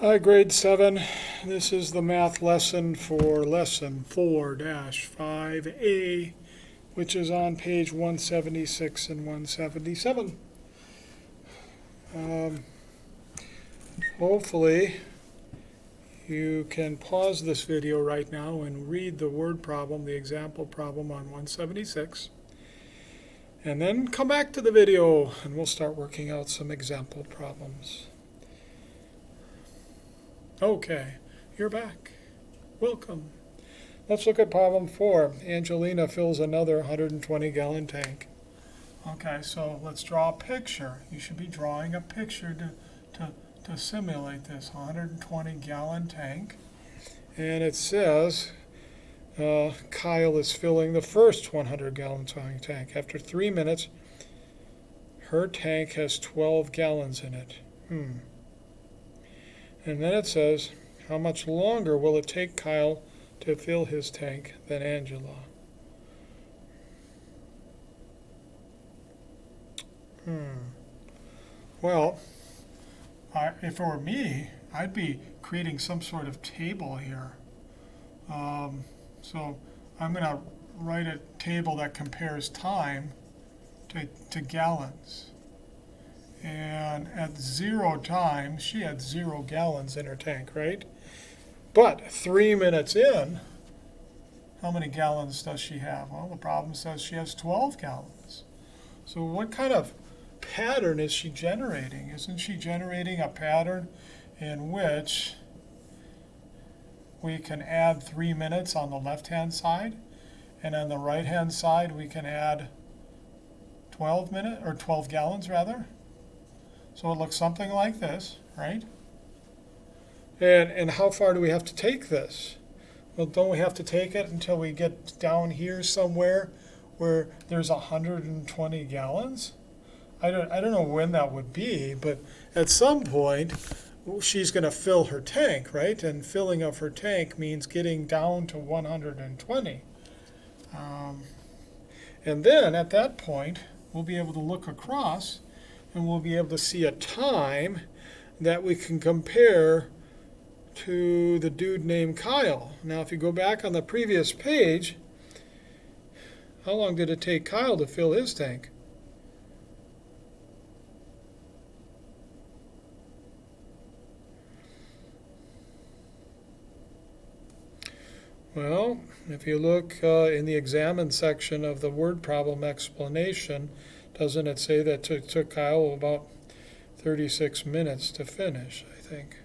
Hi, grade 7. This is the math lesson for lesson 4-5A, which is on page 176 and 177. Hopefully, you can pause this video right now and read the word problem, the example problem on 176, and then come back to the video and we'll start working out some example problems. Okay, you're back. Welcome. Let's look at problem 4. Angelina fills another 120-gallon tank. Okay, so let's draw a picture. You should be drawing a picture to simulate this 120-gallon tank. And it says Kyle is filling the first 100-gallon tank. After 3 minutes, her tank has 12 gallons in it. And then it says, how much longer will it take Kyle to fill his tank than Angela? Well, if it were me, I'd be creating some sort of table here. So I'm going to write a table that compares time to gallons. And at 0 time, she had 0 gallons in her tank, right? But 3 minutes in, how many gallons does she have? Well, the problem says she has 12 gallons. So what kind of pattern is she generating? Isn't she generating a pattern in which we can add 3 minutes on the left-hand side, and on the right-hand side we can add 12 gallons rather? So it looks something like this, right? And how far do we have to take this? Well, don't we have to take it until we get down here somewhere where there's 120 gallons? I don't know when that would be, but at some point she's going to fill her tank, right? And filling of her tank means getting down to 120. And then at that point, we'll be able to look across and we'll be able to see a time that we can compare to the dude named Kyle. Now, if you go back on the previous page, how long did it take Kyle to fill his tank? Well, if you look in the examine section of the word problem explanation, doesn't it say that it took Kyle about 36 minutes to finish, I think.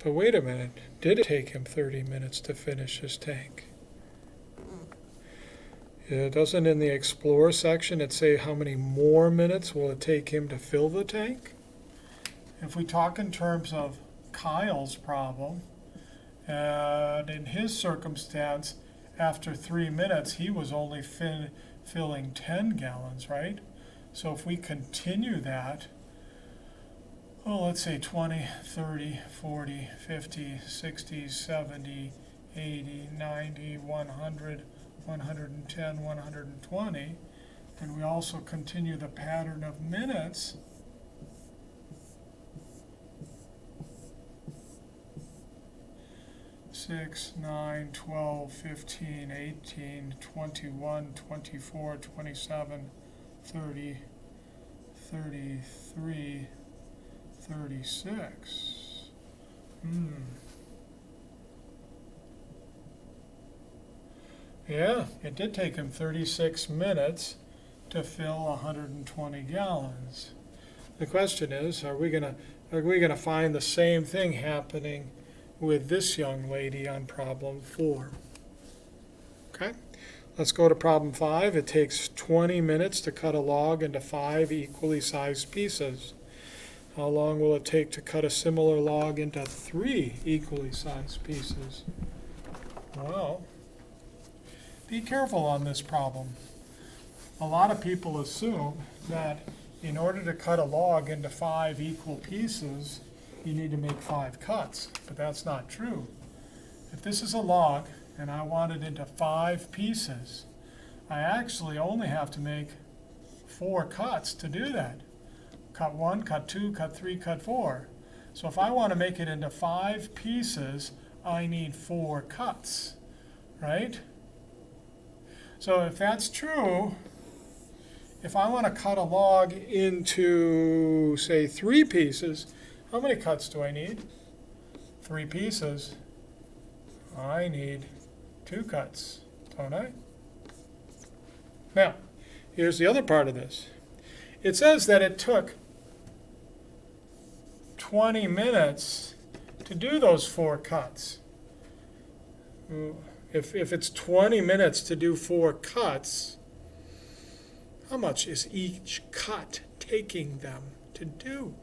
But wait a minute, did it take him 30 minutes to finish his tank? Doesn't in the Explore section it say how many more minutes will it take him to fill the tank? If we talk in terms of Kyle's problem, and in his circumstance, after 3 minutes, he was only filling 10 gallons, right? So if we continue that, let's say 20, 30, 40, 50, 60, 70, 80, 90, 100, 110, 120, and we also continue the pattern of minutes, six, 9, 12, 15, 18, 21, 24, 27, 30, 33, 36. Yeah, it did take him 36 minutes to fill 120 gallons. The question is, are we gonna find the same thing happening with this young lady on problem 4? Okay, let's go to problem 5. It takes 20 minutes to cut a log into 5 equally sized pieces. How long will it take to cut a similar log into 3 equally sized pieces? Well, be careful on this problem. A lot of people assume that in order to cut a log into 5 equal pieces, you need to make 5 cuts, but that's not true. If this is a log and I want it into 5 pieces, I actually only have to make 4 cuts to do that. Cut 1, cut 2, cut 3, cut 4. So if I want to make it into 5 pieces, I need 4 cuts, right? So if that's true, if I want to cut a log into, say, 3 pieces, how many cuts do I need? 3 pieces. I need 2 cuts, don't I? Now, here's the other part of this. It says that it took 20 minutes to do those 4 cuts. If it's 20 minutes to do 4 cuts, how much is each cut taking them to do?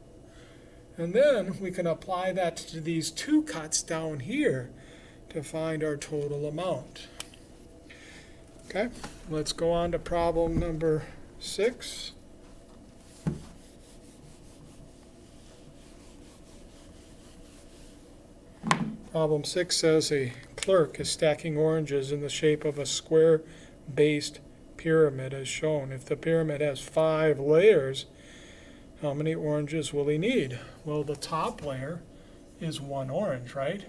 And then we can apply that to these 2 cuts down here to find our total amount. Okay, let's go on to problem number 6. Problem 6 says a clerk is stacking oranges in the shape of a square-based pyramid as shown. If the pyramid has 5 layers, how many oranges will he need? Well, the top layer is 1 orange, right?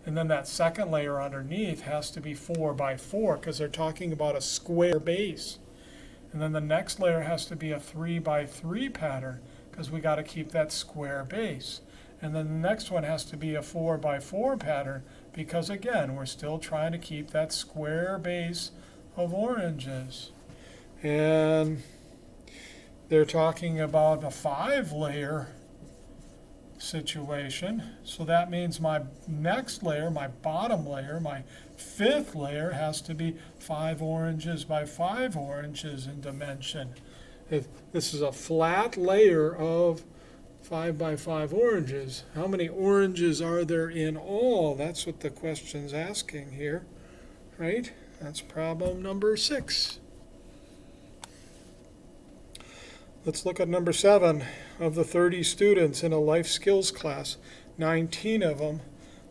And then that second layer underneath has to be 4 by 4 because they're talking about a square base. And then the next layer has to be a 3 by 3 pattern because we got to keep that square base. And then the next one has to be a 4 by 4 pattern because, again, we're still trying to keep that square base of oranges. And they're talking about a 5-layer situation. So that means my next layer, my bottom layer, my 5th layer has to be 5 oranges by 5 oranges in dimension. This is a flat layer of 5 by 5 oranges. How many oranges are there in all? That's what the question's asking here, right? That's problem number 6. Let's look at number 7. Of the 30 students in a life skills class, 19 of them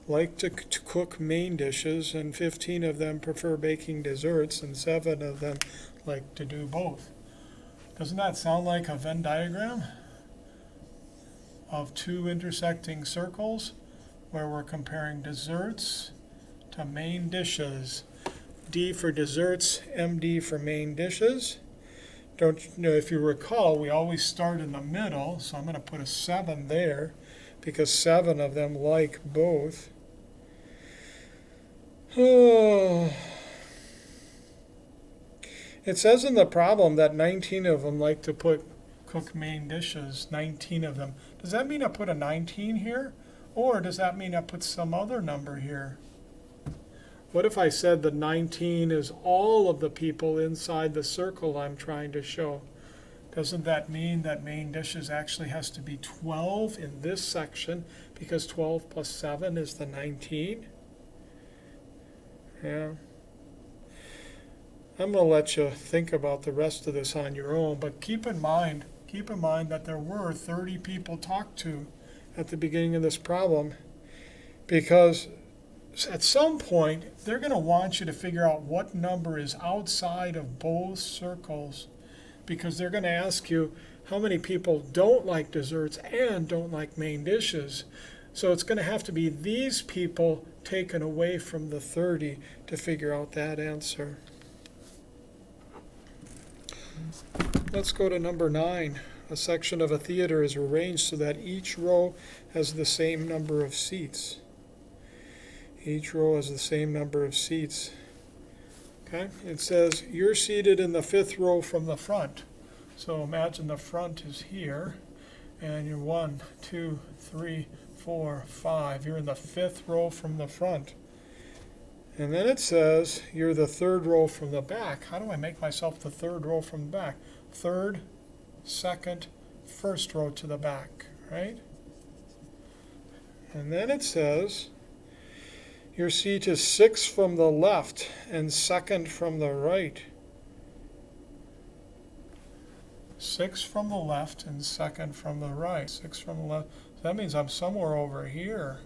like to cook main dishes, and 15 of them prefer baking desserts, and 7 of them like to do both. Doesn't that sound like a Venn diagram of 2 intersecting circles where we're comparing desserts to main dishes? D for desserts, MD for main dishes. Don't you know, if you recall, we always start in the middle, so I'm going to put a 7 there because 7 of them like both. It says in the problem that 19 of them like to cook main dishes, 19 of them. Does that mean I put a 19 here? Or does that mean I put some other number here? What if I said that 19 is all of the people inside the circle I'm trying to show? Doesn't that mean that main dishes actually has to be 12 in this section because 12 plus 7 is the 19? Yeah. I'm going to let you think about the rest of this on your own, but keep in mind that there were 30 people talked to at the beginning of this problem, because at some point they're going to want you to figure out what number is outside of both circles, because they're going to ask you how many people don't like desserts and don't like main dishes. So it's going to have to be these people taken away from the 30 to figure out that answer. Let's go to number 9. A section of a theater is arranged so that each row has the same number of seats. Each row has the same number of seats. Okay, it says you're seated in the 5th row from the front. So imagine the front is here, and you're 1, 2, 3, 4, 5. You're in the 5th row from the front. And then it says you're the 3rd row from the back. How do I make myself the 3rd row from the back? 3rd, 2nd, 1st row to the back, right? And then it says your seat is 6th from the left and 2nd from the right. 6th from the left and 2nd from the right. 6th from the left, That means I'm somewhere over here.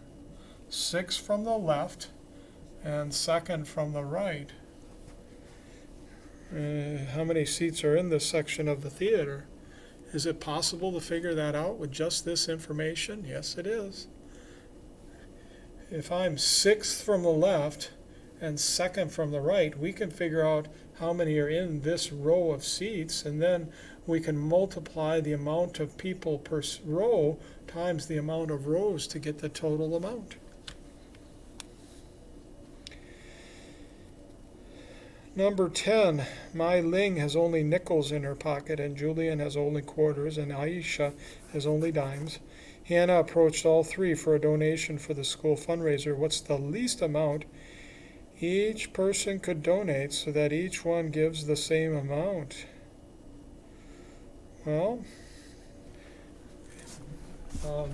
6 from the left and 2nd from the right. How many seats are in this section of the theater? Is it possible to figure that out with just this information? Yes, it is. If I'm 6th from the left and 2nd from the right, we can figure out how many are in this row of seats, and then we can multiply the amount of people per row times the amount of rows to get the total amount. Number 10, Mai Ling has only nickels in her pocket, and Julian has only quarters, and Aisha has only dimes. Hannah approached all three for a donation for the school fundraiser. What's the least amount each person could donate so that each one gives the same amount? Well,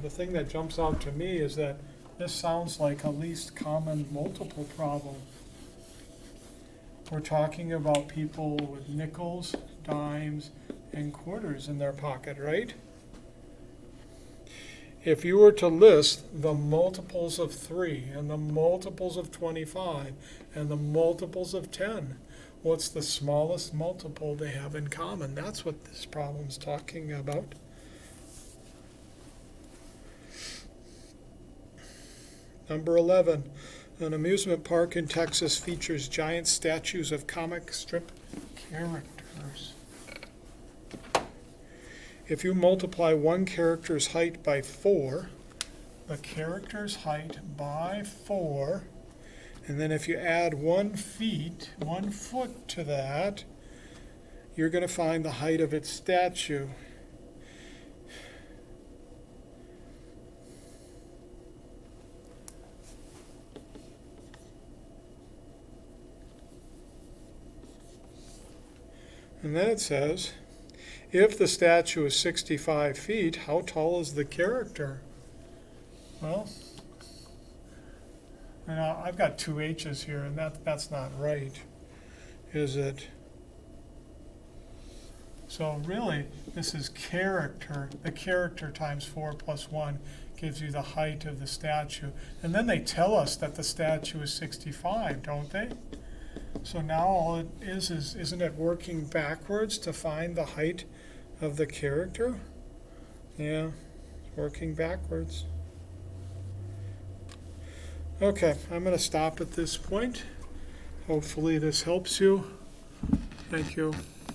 the thing that jumps out to me is that this sounds like a least common multiple problem. We're talking about people with nickels, dimes, and quarters in their pocket, right? If you were to list the multiples of 3 and the multiples of 25 and the multiples of 10, what's the smallest multiple they have in common? That's what this problem's talking about. Number 11. An amusement park in Texas features giant statues of comic strip characters. If you multiply one character's height by 4, the character's height by 4, and then if you add 1 foot to that, you're going to find the height of its statue. And then it says, if the statue is 65 feet, how tall is the character? Well, I've got 2 H's here, and that's not right, is it? So really, this is character. The character times 4 plus 1 gives you the height of the statue. And then they tell us that the statue is 65, don't they? So now all it is isn't it working backwards to find the height of the character? Yeah, it's working backwards. Okay, I'm going to stop at this point. Hopefully this helps you. Thank you.